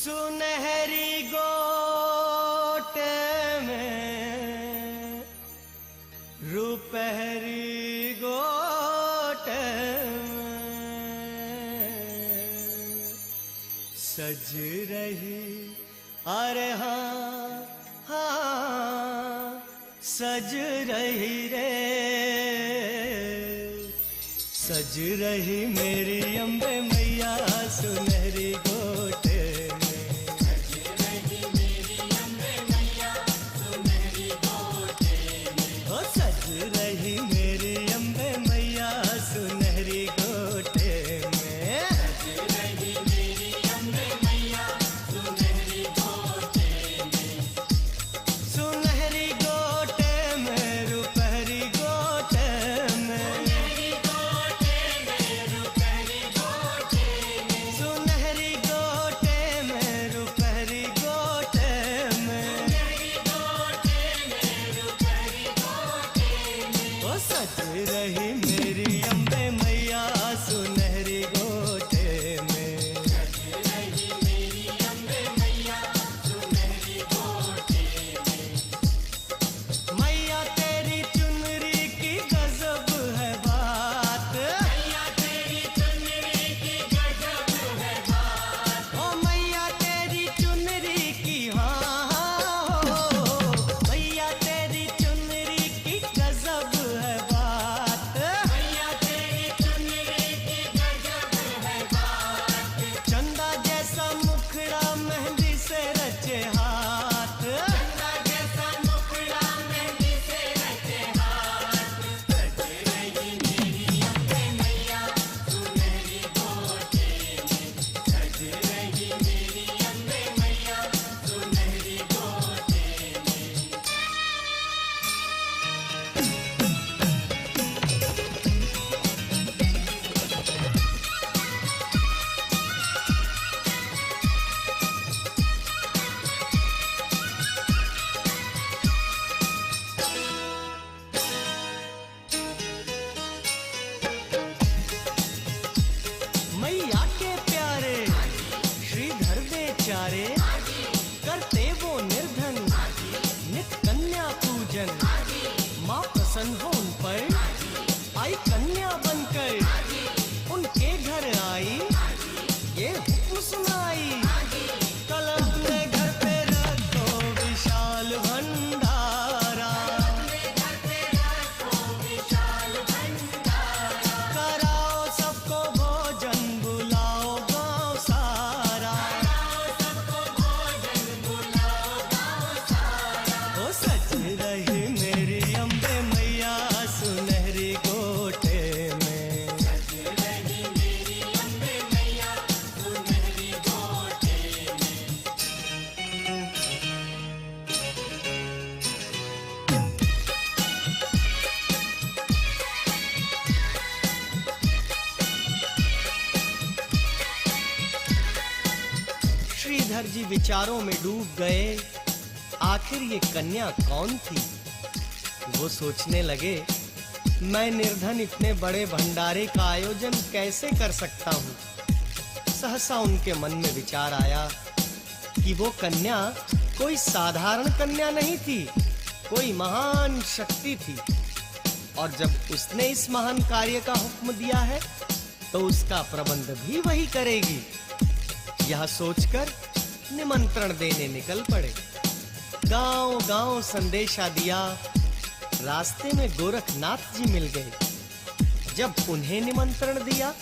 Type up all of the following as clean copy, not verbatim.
सुनहरी गोट में रुपहरी गोट में सज रही, अरे हाँ हाँ सज रही रे, सज रही मेरी अम्बे मैया सुनहरी गोट में, सज रही मेरी अम्बे मैया सुनहरी गोट में, ओ सज रही मेरी अम्बे मैया सुनहरी गोट में, सज रही मेरी अम्बे मैया सुनहरी गोट में, सुनहरी गोट में रुपहरी गोट में, सुनहरी गोट में रुपहरी गोट में, सुनहरी गोट में रुपहरी गोट में, सुनहरी गोट में रुपहरी गोट में, ओ सज रही मेरी अम्बे मैया सुनहरी गोट में, सज रही मेरी अम्बे मैया सुनहरी गोट में, मैया तेरी चुनरी की गजब है बात, मैया तेरी चुनरी की गजब है बात, ओ मैया तेरी चुनरी की हाँ हो, मैया तेरी चुनरी की गजब है बात, मैया तेरी चुनरी की गजब है बात, चंदा जैसा मुखड़ा मेहंदी से रचे हाथ, चंदा जैसा मुखड़ा मेहंदी से रचे हाथ, सज रही मेरी अम्बे मैया सुनहरी गोट में, सज रही मेरी अम्बे मैया सुनहरी गोट में, मैया के प्यारे श्रीधर बेचारे करते वो निर्धन नित कन्या पूजन, माँ प्रसन्न हो उन पर आई कन्या बनकर, उनके घर आई ये हुक्म सुनाई, कल अपने घर पे रखो विशाल भंडारा, घर पे रखो विशाल भंडारा, कराओ सबको भोजन बुलाओ गाँव सारा, सबको भोजन बुलाओ गाँव सारा, ओ सज रही मेरी अम्बे मैया सुनहरी गोट में, सज रही मेरी अम्बे मैया सुनहरी गोट में, श्रीधर जी विचारों में डूब गए, आखिर ये कन्या कौन थी। वो सोचने लगे, मैं निर्धन इतने बड़े भंडारे का आयोजन कैसे कर सकता हूँ। सहसा उनके मन में विचार आया कि वो कन्या कोई साधारण कन्या नहीं थी, कोई महान शक्ति थी, और जब उसने इस महान कार्य का हुक्म दिया है तो उसका प्रबंध भी वही करेगी। यह सोचकर निमंत्रण देने निकल पड़े। गांव-गांव संदेशा दिया, रास्ते में गोरखनाथ जी मिल गए। जब उन्हें निमंत्रण दिया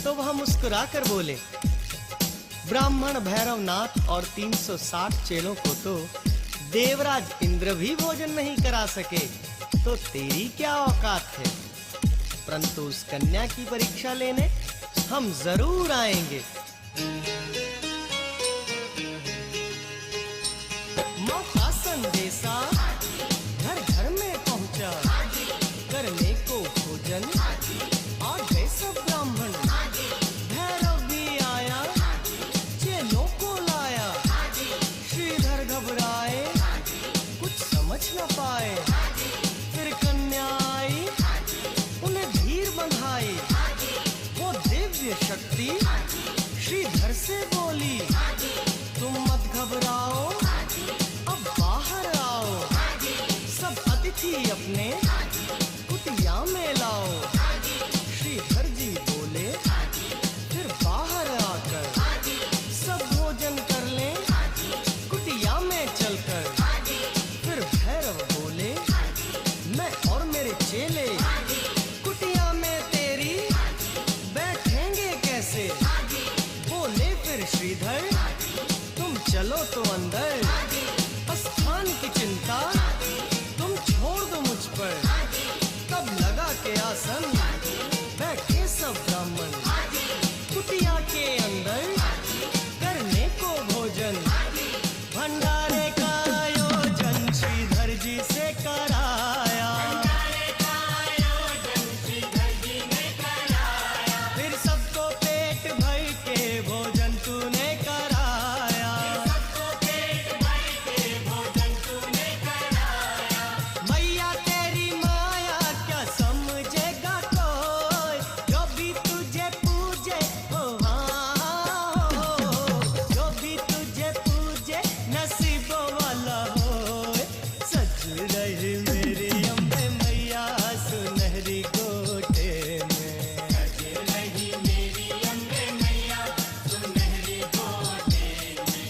तो वह मुस्कुराकर बोले, ब्राह्मण भैरवनाथ और 360 चेलों को तो देवराज इंद्र भी भोजन नहीं करा सके, तो तेरी क्या औकात है। परंतु उस कन्या की परीक्षा लेने हम जरूर आएंगे। मौका संदेशा घर घर में पहुंचा, करने को भोजन आ गए सब ब्राह्मण, भैरव भी आया, चेलों को लाया। श्रीधर घबराए, कुछ समझ न पाए, फिर कन्या आई, उन्हें धीर बंधाई। वो दिव्य शक्ति श्रीधर से चलो तो अंदर, स्थान की चिंता तुम छोड़ दो मुझ पर। तब लगा के आसन बैठे सब ब्राह्मण, कुटिया के अंदर करने को भोजन। भंडारे का आयोजन श्रीधर जी से कराया, फिर सबको पेट भर के भोजन तूने कराया। मैया तेरी माया क्या समझेगा कोई, जो भी तुझे पूजे ओ हाँ, जो भी तुझे पूजे नसीबों वाला हो। सज रही मेरी अम्बे मैया सुनहरी गोटे में, सज रही मेरी अम्बे मैया सुनहरी गोटे में।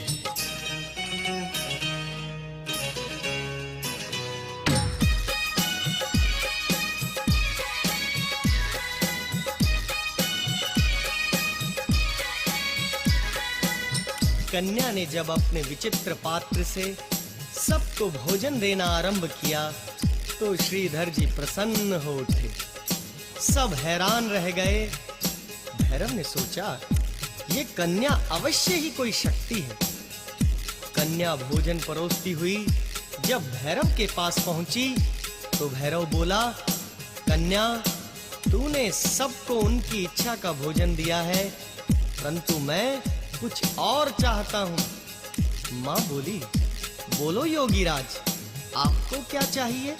कन्या ने जब अपने विचित्र पात्र से सबको भोजन देना आरंभ किया तो श्रीधर जी प्रसन्न हो उठे। सब हैरान रह गए। भैरव ने सोचा, ये कन्या अवश्य ही कोई शक्ति है। कन्या भोजन परोसती हुई जब भैरव के पास पहुंची तो भैरव बोला, कन्या तूने सबको उनकी इच्छा का भोजन दिया है, परंतु मैं कुछ और चाहता हूं। मां बोली, बोलो योगीराज, आपको क्या चाहिए?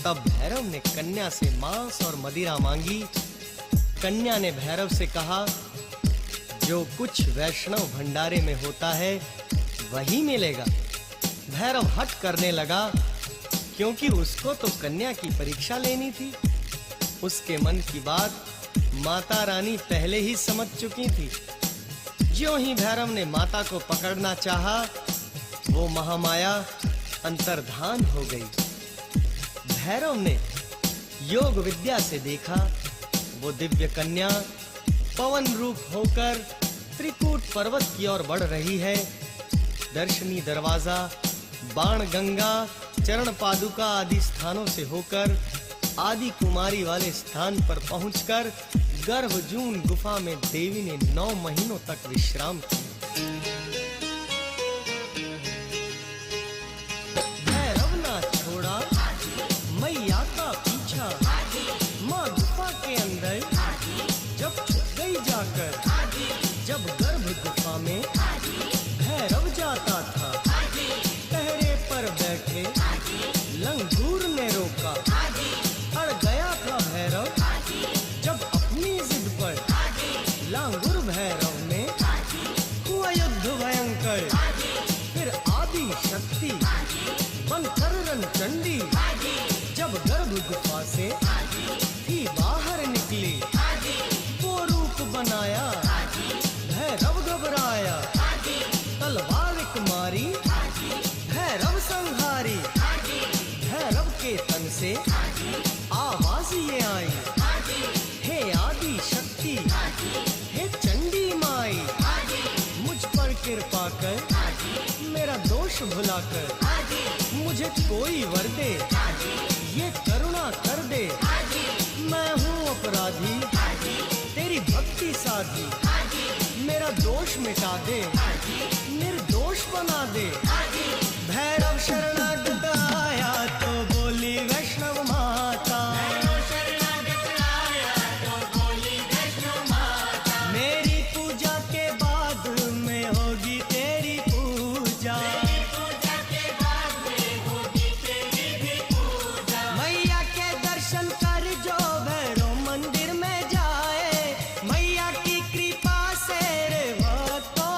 तब भैरव ने कन्या से मांस और मदिरा मांगी। कन्या ने भैरव से कहा, जो कुछ वैष्णव भंडारे में होता है वही मिलेगा। भैरव हट करने लगा, क्योंकि उसको तो कन्या की परीक्षा लेनी थी। उसके मन की बात माता रानी पहले ही समझ चुकी थी। ज्यों ही भैरव ने माता को पकड़ना चाहा, वो महामाया अंतर्धान हो गई। भैरव ने योग विद्या से देखा, वो दिव्य कन्या पवन रूप होकर त्रिकूट पर्वत की ओर बढ़ रही है। दर्शनी दरवाजा, बाण गंगा, चरण पादुका आदि स्थानों से होकर आदि कुमारी वाले स्थान पर पहुंचकर गर्भजून गुफा में देवी ने 9 महीनों तक विश्राम किया। भैरव ना छोड़ा मैया का पीछा, माँ गुफा के अंदर जब छुप गई जाकर, जब गर्भ गुफा में भैरव जाता था, पहरे पर बैठे लंगूर ने रोका। अड़ गया था भैरव जब अपनी जिद पर, लांगुर भैरव ने हुआ युद्ध भयंकर। फिर आदि शक्ति बनकर रणचंडी जब गर्भ गुफा से थी बाहर निकली, वो रूप बनाया भैरव घबराया। तलवार एक मारी भैरव संहारी, भैरव के तन से आवाज ये आई, हे आदि शक्ति, हे चंडी माई, मुझ पर कृपा कर, मेरा दोष भुलाकर मुझे कोई वर दे, ये करुणा कर दे। मैं हूँ अपराधी, तेरी भक्ति साधी, मेरा दोष मिटा दे, निर्दोष बना दे। भैरव शरणागत आया तो बोली वैष्णव माता, मेरी पूजा के बाद में होगी तेरी पूजा। मैया के दर्शन कर जो भैरव मंदिर में जाए, मैया की कृपा से रे भक्तों,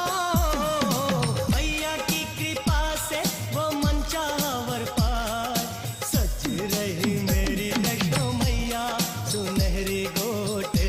मैया की कृपा से वो मन चाहा वर पाए। सज रही मेरी वैष्णो मैया सुनहरी गोटे